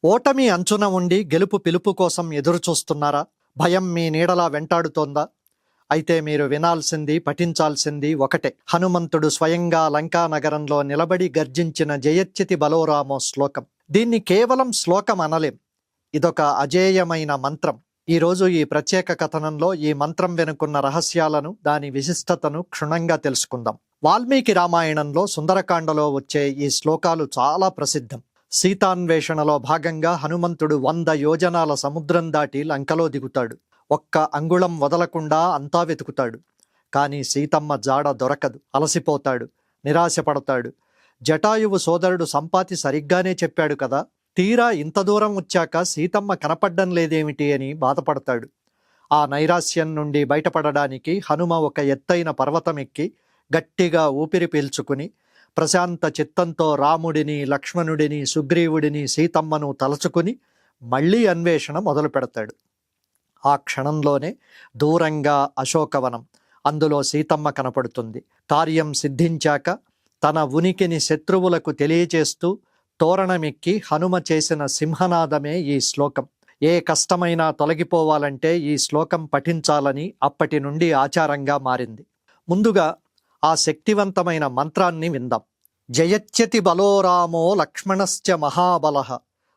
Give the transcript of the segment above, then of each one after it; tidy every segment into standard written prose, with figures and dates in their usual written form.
ఓటమి అంచున ఉండి గెలుపు పిలుపు కోసం ఎదురుచూస్తున్నారా? భయం మీ నీడలా వెంటాడుతోందా? అయితే మీరు వినాల్సింది, పఠించాల్సింది ఒకటే. హనుమంతుడు స్వయంగా లంకా నగరంలో నిలబడి గర్జించిన జయత్యతి బలోరామో శ్లోకం. దీన్ని కేవలం శ్లోకం అనలేం, ఇదొక అజేయమైన మంత్రం. ఈరోజు ఈ ప్రత్యేక కథనంలో ఈ మంత్రం వెనుకున్న రహస్యాలను, దాని విశిష్టతను క్షుణ్ణంగా తెలుసుకుందాం. వాల్మీకి రామాయణంలో సుందరకాండలో వచ్చే ఈ శ్లోకాలు చాలా ప్రసిద్ధం. సీతాన్వేషణలో భాగంగా హనుమంతుడు 100 యోజనాల సముద్రం దాటి లంకలో దిగుతాడు. ఒక్క అంగుళం వదలకుండా అంతా వెతుకుతాడు. కానీ సీతమ్మ జాడ దొరకదు. అలసిపోతాడు, నిరాశపడతాడు. జటాయువు సోదరుడు సంపాతి సరిగ్గానే చెప్పాడు కదా, తీరా ఇంత దూరం వచ్చాక సీతమ్మ కనపడ్డం లేదేమిటి అని బాధపడతాడు. ఆ నైరాశ్యం నుండి బయటపడడానికి హనుమ ఒక ఎత్తైన పర్వతం ఎక్కి గట్టిగా ఊపిరి పీల్చుకుని ప్రశాంత చిత్తంతో రాముడిని, లక్ష్మణుడిని, సుగ్రీవుడిని, సీతమ్మను తలచుకుని మళ్ళీ అన్వేషణ మొదలు పెడతాడు. ఆ క్షణంలోనే దూరంగా అశోకవనం, అందులో సీతమ్మ కనపడుతుంది. కార్యం సిద్ధించాక తన ఉనికిని శత్రువులకు తెలియచేస్తూ తోరణమెక్కి హనుమ చేసిన సింహనాదమే ఈ శ్లోకం. ఏ కష్టమైనా తొలగిపోవాలంటే ఈ శ్లోకం పఠించాలని అప్పటి నుండి ఆచారంగా మారింది. ముందుగా ఆ శక్తివంతమైన మంత్రాన్ని విందాం. జయత్యతి బలోరామో లక్ష్మణశ్చ మహాబలః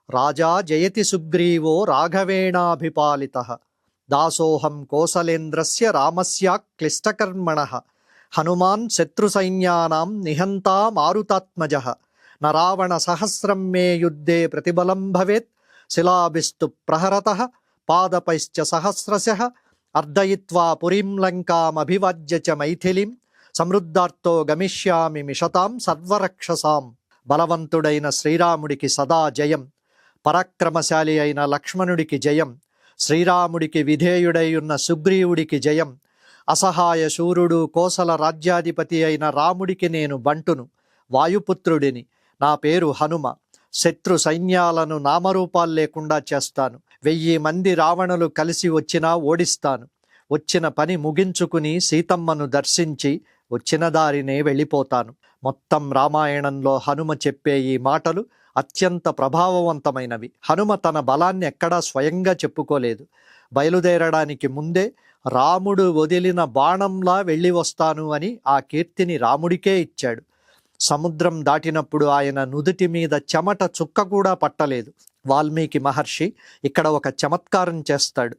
రాజా జయతి సుగ్రీవో రాఘవేణాభిపాలితః దాసోహం కోసలేంద్రస్య రామస్య క్లిష్టకర్మణః హనుమాన్ శత్రుసైన్యానాం నిహంతా మారుతాత్మజః నరావణ సహస్రం మే యుద్ధే ప్రతిబలం భవేత్ శిలాభిస్తు ప్రహరతః పాదపైశ్చ సహస్రశః అర్ధయిత్వా పురీం లంకామభివాజ్య చ మైథిలీం సమృద్ధార్థో గమిష్యామి మిషతాం సర్వరక్షసాం. బలవంతుడైన శ్రీరాముడికి సదా జయం, పరాక్రమశాలి అయిన లక్ష్మణుడికి జయం, శ్రీరాముడికి విధేయుడై ఉన్న సుగ్రీవుడికి జయం, అసహాయ శూరుడు కోసల రాజ్యాధిపతి అయిన రాముడికి నేను బంటును, వాయుపుత్రుడిని, నా పేరు హనుమ. శత్రు సైన్యాలను నామరూపాలు లేకుండా చేస్తాను. 1000 మంది రావణులు కలిసి వచ్చినా ఓడిస్తాను. వచ్చిన పని ముగించుకుని సీతమ్మను దర్శించి వచ్చిన దారినే వెళ్ళిపోతాను. మొత్తం రామాయణంలో హనుమ చెప్పే ఈ మాటలు అత్యంత ప్రభావవంతమైనవి. హనుమ తన బలాన్ని ఎక్కడా స్వయంగా చెప్పుకోలేదు. బయలుదేరడానికి ముందే రాముడు వదిలిన బాణంలా వెళ్ళి వస్తాను అని ఆ కీర్తిని రాముడికే ఇచ్చాడు. సముద్రం దాటినప్పుడు ఆయన నుదుటి మీద చెమట చుక్క కూడా పట్టలేదు. వాల్మీకి మహర్షి ఇక్కడ ఒక చమత్కారం చేస్తాడు.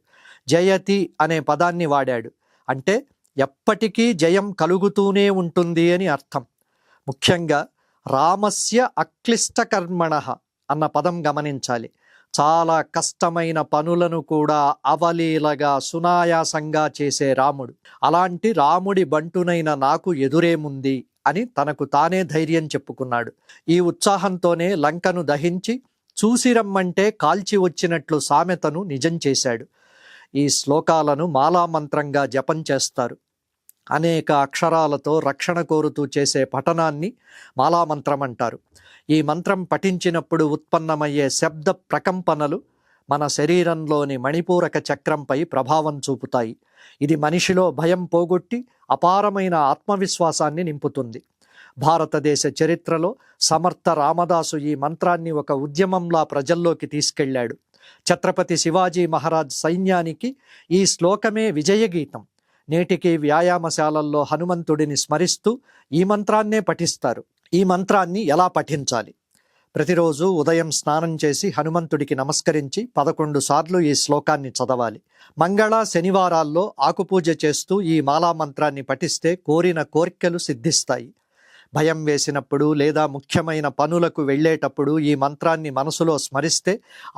జయతి అనే పదాన్ని వాడాడు. అంటే ఎప్పటికీ జయం కలుగుతూనే ఉంటుంది అని అర్థం. ముఖ్యంగా రామస్య అక్లిష్టకర్మణః అన్న పదం గమనించాలి. చాలా కష్టమైన పనులను కూడా అవలీలగా సునాయాసంగా చేసే రాముడు. అలాంటి రాముడి బంటునైన నాకు ఎదురేముంది అని తనకు తానే ధైర్యం చెప్పుకున్నాడు. ఈ ఉత్సాహంతోనే లంకను దహించి చూసి రమ్మంటే కాల్చి వచ్చినట్లు సామెతను నిజం చేశాడు. ఈ శ్లోకాలను మాలామంత్రంగా జపం చేస్తారు. అనేక అక్షరాలతో రక్షణ కోరుతూ చేసే పఠనాన్ని మాలామంత్రం అంటారు. ఈ మంత్రం పఠించినప్పుడు ఉత్పన్నమయ్యే శబ్ద ప్రకంపనలు మన శరీరంలోని మణిపూరక చక్రంపై ప్రభావం చూపుతాయి. ఇది మనిషిలో భయం పోగొట్టి అపారమైన ఆత్మవిశ్వాసాన్ని నింపుతుంది. భారతదేశ చరిత్రలో సమర్థ రామదాసు ఈ మంత్రాన్ని ఒక ఉద్యమంలా ప్రజల్లోకి తీసుకెళ్లాడు. ఛత్రపతి శివాజీ మహారాజ్ సైన్యానికి ఈ శ్లోకమే విజయగీతం. నేటికి వ్యాయామశాలల్లో హనుమంతుడిని స్మరిస్తూ ఈ మంత్రాన్నే పఠిస్తారు. ఈ మంత్రాన్ని ఎలా పఠించాలి? ప్రతిరోజు ఉదయం స్నానం చేసి హనుమంతుడికి నమస్కరించి 11 సార్లు ఈ శ్లోకాన్ని చదవాలి. మంగళ, శనివారాల్లో ఆకుపూజ చేస్తూ ఈ మాలా మంత్రాన్ని పఠిస్తే కోరిన కోర్కెలు సిద్ధిస్తాయి. భయం వేసినప్పుడు లేదా ముఖ్యమైన పనులకు వెళ్ళేటప్పుడు ఈ మంత్రాన్ని మనసులో స్మరిస్తే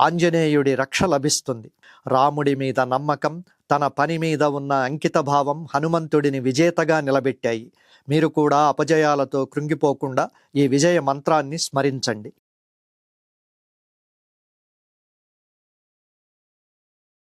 ఆంజనేయుడి రక్ష లభిస్తుంది. రాముడి మీద నమ్మకం, తన పని మీద ఉన్న అంకితభావం హనుమంతుడిని విజేతగా నిలబెట్టాయి. మీరు కూడా అపజయాలతో కృంగిపోకుండా ఈ విజయ మంత్రాన్ని స్మరించండి.